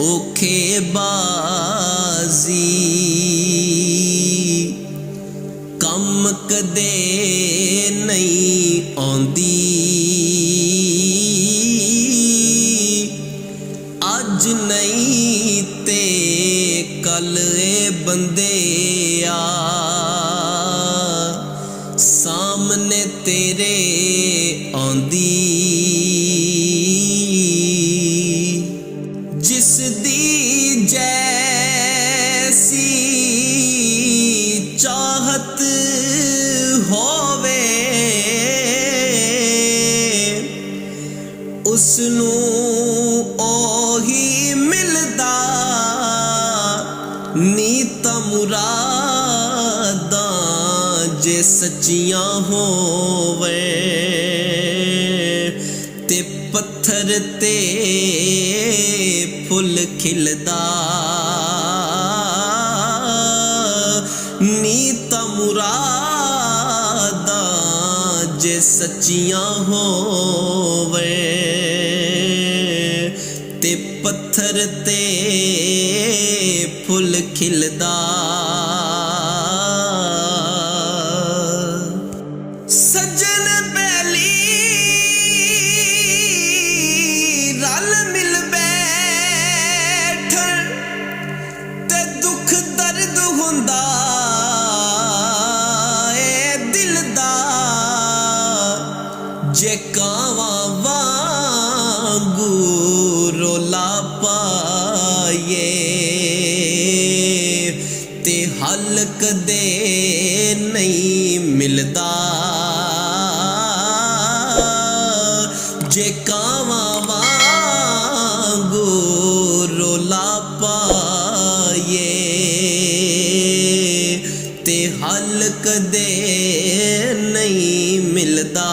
ਧੋਖੇਬਾਜ਼ੀ ਕੰਮ ਕਦੇ ਨਹੀਂ ਆਉਂਦੀ। ਅੱਜ ਨਹੀਂ ਤੇ ਕੱਲ ਇਹ ਬੰਦਿਆ ਸਾਹਮਣੇ ਤੇਰੇ ਆਉਂਦੀ। ਜਿਸ ਦੀ ਜੈਸੀ ਚਾਹਤ ਹੋਵੇ ਉਸਨੂੰ ਉਹੀ ਮਿਲਦਾ। ਨੀਤਾਂ ਮੁਰਾਦਾਂ ਜੇ ਸੱਚੀਆਂ ਹੋਵੇ ਤੇ ਪੱਥਰ ਤੇ ਫੁੱਲ ਖਿਲਦਾ। ਨੀਤਾਂ ਮੁਰਾਦਾਂ ਜੇ ਸੱਚੀਆਂ ਹੋਵੇ ਤੇ ਪੱਥਰ ਤੇ ਫੁੱਲ ਖਿਲਦਾ। ਸੱਜਣ ਬੈਲੀ ਰਲ ਮਿਲ ਬੈਠਣ ਤੇ ਦੁੱਖ ਦਰਦ ਹੁੰਦਾ ਏ ਦਿਲ ਦਾ। ਜੇ ਕਾਵਾਂ ਵਾਂਗੂ ਰੌਲਾ ਪਾਈਏ ਤੇ ਹੱਲ ਕਦੇ ਨਹੀਂ ਮਿਲਦਾ। ਜੇ ਕਾਵਾਂ ਵਾਂਗੂ ਰੌਲਾ ਪਾਈਏ ਤੇ ਹੱਲ ਕਦੇ ਨਹੀਂ ਮਿਲਦਾ।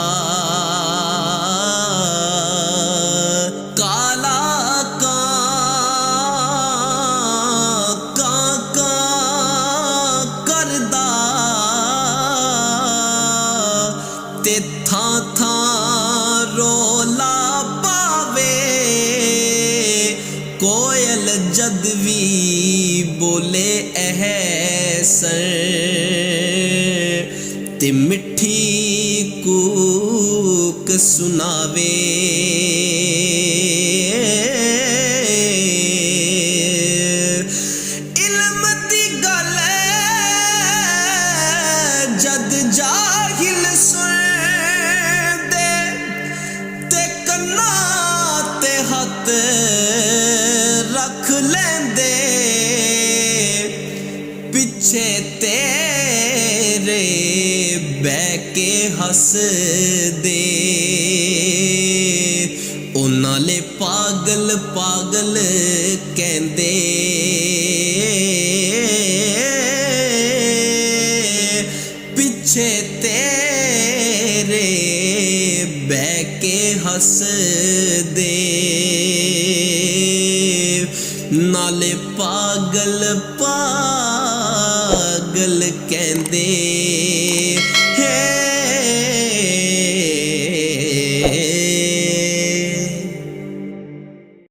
ਤੇ ਥਾਂ ਥਾਂ ਰੌਲਾ ਪਾਵੇ ਕੋਇਲ ਜਦ ਵੀ ਬੋਲੇ ਅਹਿਸਨ ਤੇ ਮਿੱਠੀ ਕੂਕ ਸੁਣਾਵੇ। ਇਲਮ ਦੀ ਗੱਲ ਜਦ ਜਾਹਿਲ ਸੁਣਦੇ ਤੇ ਕੰਨਾਂ ਤੇ ਹੱਥ ਰੱਖ ਲੈਂਦੇ। ਪਿੱਛੇ ਤੇਰੇ ਬਹਿ ਕੇ ਹੱਸਦੇ ਉਹਨਾਂ ਲਈ ਪਾਗਲ ਪਾਗਲ ਕਹਿੰਦੇ। ਪਿੱਛੇ ਤੇਰੇ ਬਹਿ ਕੇ ਹੱਸਦੇ ਨਾਲੇ ਪਾਗਲ ਪਾਗਲ ਕਹਿੰਦੇ।